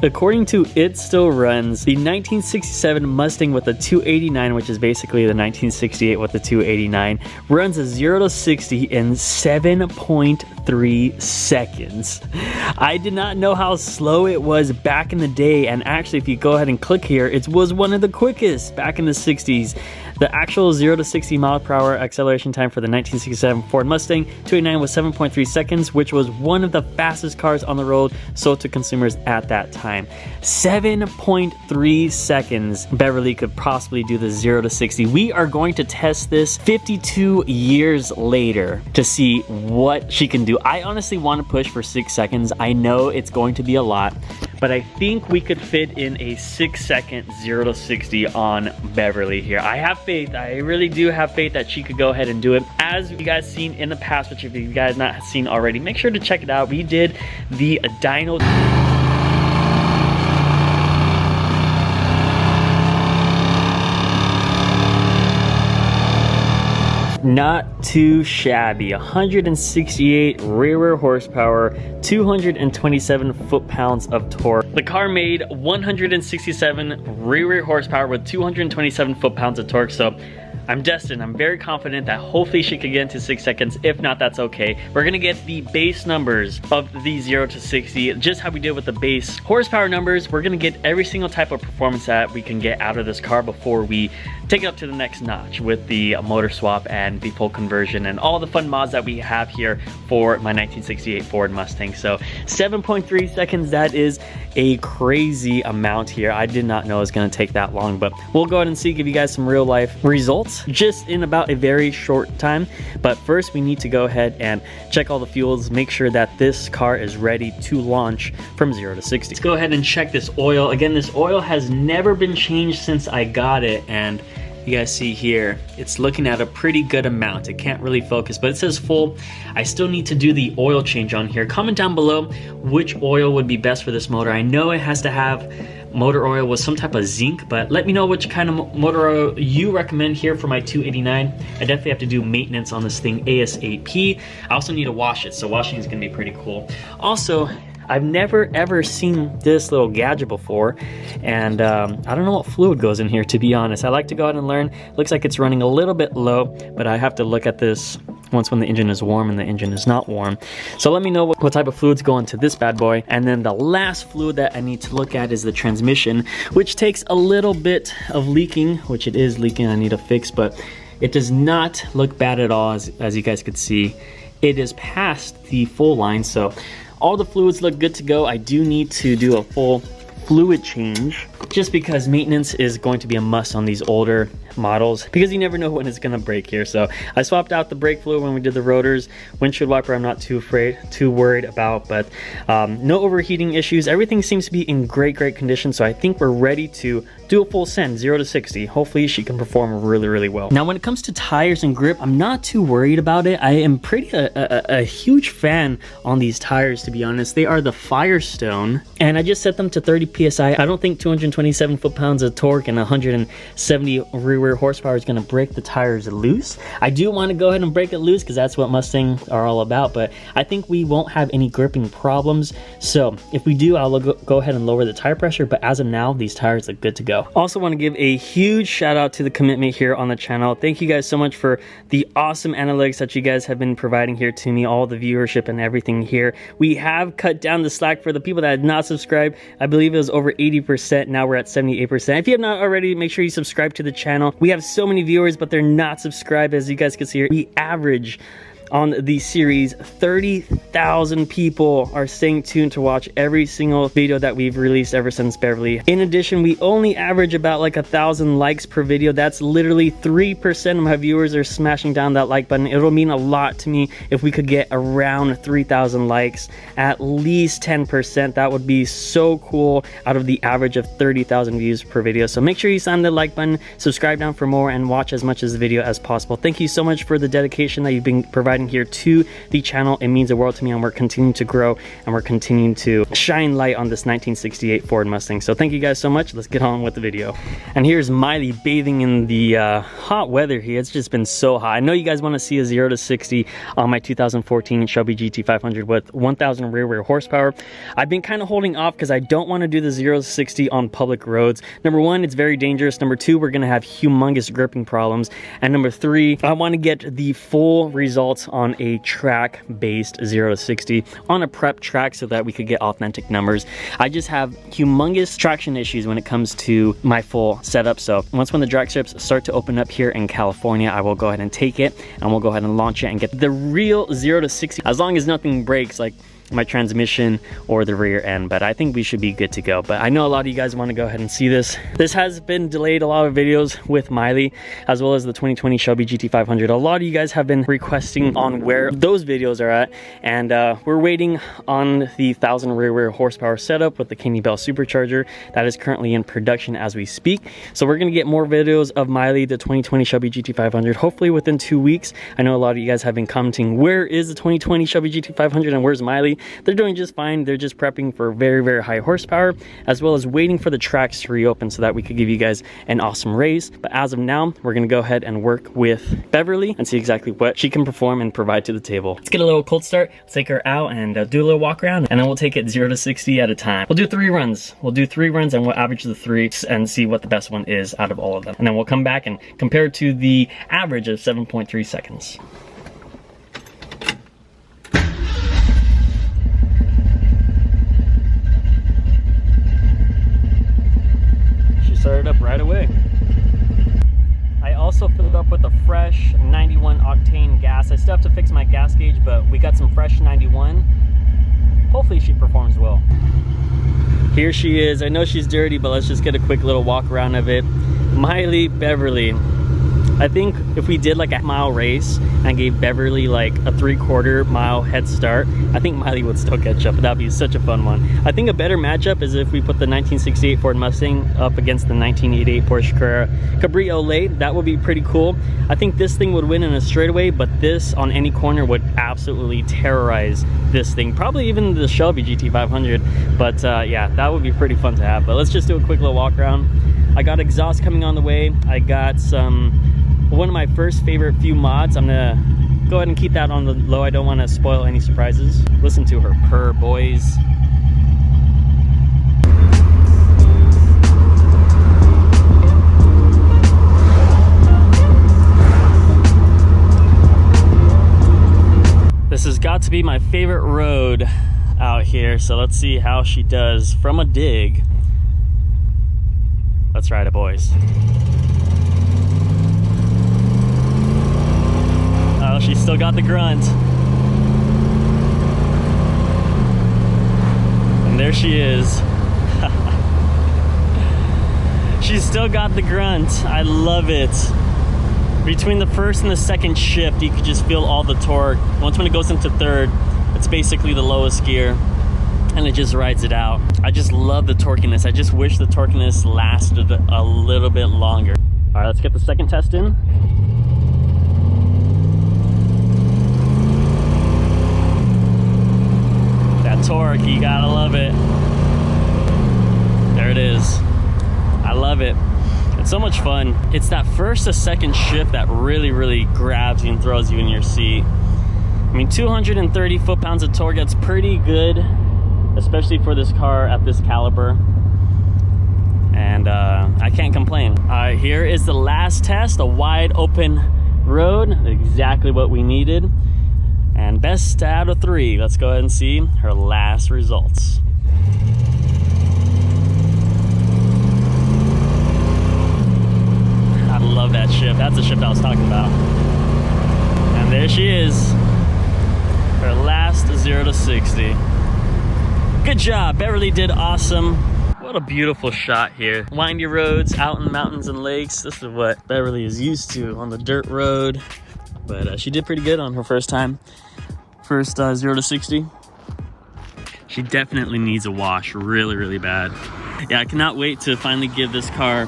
According to It Still Runs, the 1967 Mustang with the 289, which is basically the 1968 with the 289, runs a 0 to 60 in 7.3 seconds. I did not know how slow it was back in the day, and actually if you go ahead and click here, it was one of the quickest back in the 60s. The actual 0 to 60 mile per hour acceleration time for the 1967 Ford Mustang 289 was 7.3 seconds, which was one of the fastest cars on the road sold to consumers at that time. 7.3 seconds Beverly could possibly do the 0 to 60. We are going to test this 52 years later to see what she can do. I honestly want to push for 6 seconds. I know it's going to be a lot, but I think we could fit in a 6-second 0 to 60 on Beverly here. I have faith. I really do have faith that she could go ahead and do it. As you guys seen in the past, which if you guys not seen already, make sure to check it out. We did the Dyno. Not too shabby. 168 rear horsepower, 227 foot-pounds of torque. The car made 167 rear horsepower with 227 foot-pounds of torque, so I'm destined. I'm very confident that hopefully she could get into 6 seconds. If not, that's okay. We're gonna get the base numbers of the 0 to 60, just how we did with the base horsepower numbers. We're gonna get every single type of performance that we can get out of this car before we take it up to the next notch with the motor swap and the full conversion and all the fun mods that we have here for my 1968 Ford Mustang. So 7.3 seconds, that is a crazy amount here. I did not know it was gonna take that long, but we'll go ahead and see, give you guys some real life results just in about a very short time. But first we need to go ahead and check all the fuels, make sure that this car is ready to launch from 0 to 60. Let's go ahead and check this oil. Again, this oil has never been changed since I got it, and you guys see here, it's looking at a pretty good amount. It can't really focus, but it says full. I still need to do the oil change on here. Comment down below which oil would be best for this motor. I know it has to have motor oil with some type of zinc, but let me know which kind of motor oil you recommend here for my 289. I definitely have to do maintenance on this thing ASAP. I also need to wash it, so washing is gonna be pretty cool. Also, I've never ever seen this little gadget before, and I don't know what fluid goes in here, to be honest. I like to go out and learn. Looks like it's running a little bit low, but I have to look at this once when the engine is warm and the engine is not warm. So let me know what type of fluids go into this bad boy. And then the last fluid that I need to look at is the transmission, which takes a little bit of leaking, which it is leaking. I need to fix, but it does not look bad at all, as you guys could see. It is past the full line, so all the fluids look good to go. I do need to do a full fluid change just because maintenance is going to be a must on these older models, because you never know when it's gonna break here. So I swapped out the brake fluid when we did the rotors. Windshield wiper I'm not too worried about, but no overheating issues. Everything seems to be in great condition, so I think we're ready to do a full send 0 to 60. Hopefully she can perform really well. Now when it comes to tires and grip, I'm not too worried about it. I am a huge fan on these tires, to be honest. They are the Firestone, and I just set them to 30 psi. I don't think 227 foot-pounds of torque and 170 rear horsepower is going to break the tires loose. I do want to go ahead and break it loose because that's what Mustangs are all about, but I think we won't have any gripping problems. So if we do, I'll go ahead and lower the tire pressure, but as of now, these tires look good to go. Also want to give a huge shout out to the commitment here on the channel. Thank you guys so much for the awesome analytics that you guys have been providing here to me, all the viewership and everything here. We have cut down the slack for the people that had not subscribed. I believe it was over 80%. Now we're at 78%. If you have not already, make sure you subscribe to the channel. We have so many viewers, but they're not subscribed. As you guys can see here, we average on the series 30,000 people are staying tuned to watch every single video that we've released ever since Beverly. In addition, we only average about like 1,000 likes per video. That's literally 3% of my viewers are smashing down that like button. It'll mean a lot to me if we could get around 3,000 likes, at least 10%. That would be so cool out of the average of 30,000 views per video. So make sure you slam the like button, subscribe down for more, and watch as much of the video as possible. Thank you so much for the dedication that you've been providing adding here to the channel. It means the world to me, and we're continuing to grow and we're continuing to shine light on this 1968 Ford Mustang. So thank you guys so much. Let's get on with the video. And here's Miley bathing in the hot weather here. It's just been so hot. I know you guys want to see a 0 to 60 on my 2014 Shelby GT500 with 1000 rear horsepower. I've been kind of holding off because I don't want to do the 0 to 60 on public roads. Number one, it's very dangerous. Number two, we're going to have humongous gripping problems. And number three, I want to get the full results on a track based 0 to 60 on a prep track so that we could get authentic numbers. I just have humongous traction issues when it comes to my full setup. So once when the drag strips start to open up here in California, I will go ahead and take it and we'll go ahead and launch it and get the real 0 to 60 as long as nothing breaks like my transmission or the rear end, but I think we should be good to go. But I know a lot of you guys want to go ahead and see this. This has been delayed, a lot of videos with Miley as well as the 2020 Shelby GT500. A lot of you guys have been requesting on where those videos are at, and we're waiting on the 1000 rear horsepower setup with the Kenne supercharger that is currently in production as we speak. So we're going to get more videos of Miley, the 2020 Shelby GT500, hopefully within 2 weeks. I know a lot of you guys have been commenting, where is the 2020 Shelby GT500 and where's Miley? They're doing just fine. They're just prepping for very, very high horsepower, as well as waiting for the tracks to reopen so that we could give you guys an awesome race. But as of now, we're going to go ahead and work with Beverly and see exactly what she can perform and provide to the table. Let's get a little cold start. Let's take her out and do a little walk around, and then we'll take it 0 to 60 at a time. We'll do 3 runs. We'll do 3 runs and we'll average the 3 and see what the best one is out of all of them. And then we'll come back and compare it to the average of 7.3 seconds. Started up right away. I also filled up with a fresh 91 octane gas. I still have to fix my gas gauge, but we got some fresh 91. Hopefully she performs well. Here she is. I know she's dirty, but let's just get a quick little walk around of it. Miley, Beverly. I think if we did like a mile race and gave Beverly like a 3/4 mile head start, I think Miley would still catch up. That'd be such a fun one. I think a better matchup is if we put the 1968 Ford Mustang up against the 1988 Porsche Carrera Cabriolet. That would be pretty cool. I think this thing would win in a straightaway, but this on any corner would absolutely terrorize this thing. Probably even the Shelby GT500. But yeah, that would be pretty fun to have. But let's just do a quick little walk around. I got exhaust coming on the way. I got one of my first favorite few mods. I'm gonna go ahead and keep that on the low. I don't want to spoil any surprises. Listen to her purr, boys. This has got to be my favorite road out here, so let's see how she does from a dig. Let's ride it, boys. Oh, she's still got the grunt. And there she is. She's still got the grunt. I love it. Between the first and the second shift, you could just feel all the torque. Once when it goes into third, it's basically the lowest gear, and it just rides it out. I just love the torquiness. I just wish the torquiness lasted a little bit longer. All right, let's get the second test in. Torque, you gotta love it. There it is. I love it. It's so much fun. It's that first to second shift that really grabs you and throws you in your seat. I mean, 230 foot-pounds of torque, that's pretty good, especially for this car at this caliber. And I can't complain. All right, here is the last test, a wide open road, exactly what we needed. And best out of 3. Let's go ahead and see her last results. I love that shift. That's the shift I was talking about. And there she is. Her last 0 to 60. Good job. Beverly did awesome. What a beautiful shot here. Windy roads out in the mountains and lakes. This is what Beverly is used to on the dirt road. But she did pretty good on her first time. First 0 to 60. She definitely needs a wash really bad. Yeah, I cannot wait to finally give this car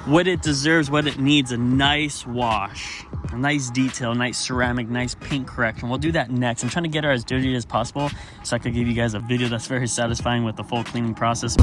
what it deserves, what it needs, a nice wash. A nice detail, nice ceramic, nice paint correction. We'll do that next. I'm trying to get her as dirty as possible so I could give you guys a video that's very satisfying with the full cleaning process.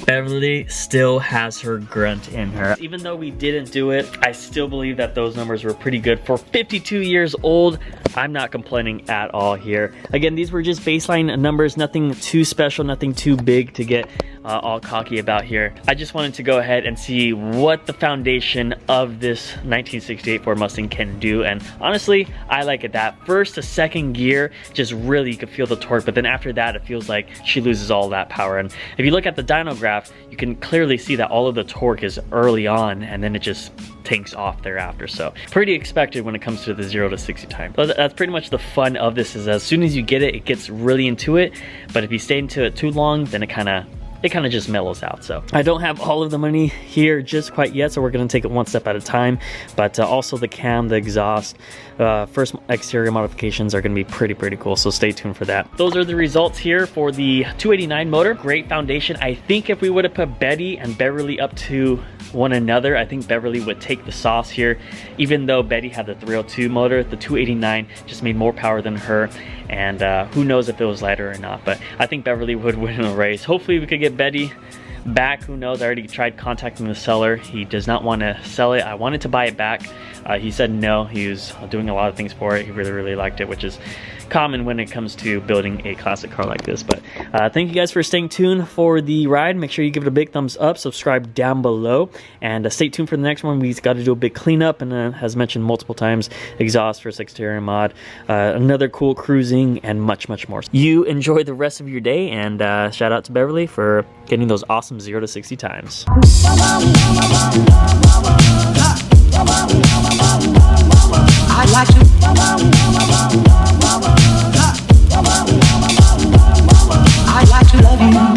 Beverly still has her grunt in her. Even though we didn't do it, I still believe that those numbers were pretty good. For 52 years old, I'm not complaining at all here. Again, these were just baseline numbers, nothing too special, nothing too big to get all cocky about here. I just wanted to go ahead and see what the foundation of this 1968 Ford Mustang can do, and honestly, I like it. That first to second gear, just really you could feel the torque, but then after that, it feels like she loses all that power. And if you look at the dyno graph, you can clearly see that all of the torque is early on, and then it just tanks off thereafter. So pretty expected when it comes to the 0 to 60 time. So that's pretty much the fun of this, is as soon as you get it, it gets really into it, but if you stay into it too long, then it kind of just mellows out. So I don't have all of the money here just quite yet, so we're going to take it one step at a time. But also the cam, the exhaust, first exterior modifications are going to be pretty cool, so stay tuned for that. Those are the results here for the 289 motor. Great foundation. I think if we would have put Betty and Beverly up to one another, I think Beverly would take the sauce here. Even though Betty had the 302 motor, the 289 just made more power than her, and who knows if it was lighter or not, but I think Beverly would win a race. Hopefully we could get Betty back. Who knows? I already tried contacting the seller. He does not want to sell it. I wanted to buy it back. He said no. He was doing a lot of things for it. He really liked it, which is common when it comes to building a classic car like this. But thank you guys for staying tuned for the ride. Make sure you give it a big thumbs up, subscribe down below, and stay tuned for the next one. We've got to do a big cleanup, and as mentioned multiple times, exhaust versus exterior mod, another cool cruising, and much more. You enjoy the rest of your day, and shout out to Beverly for getting those awesome 0 to 60 times. I'd like to. I'd like to love you.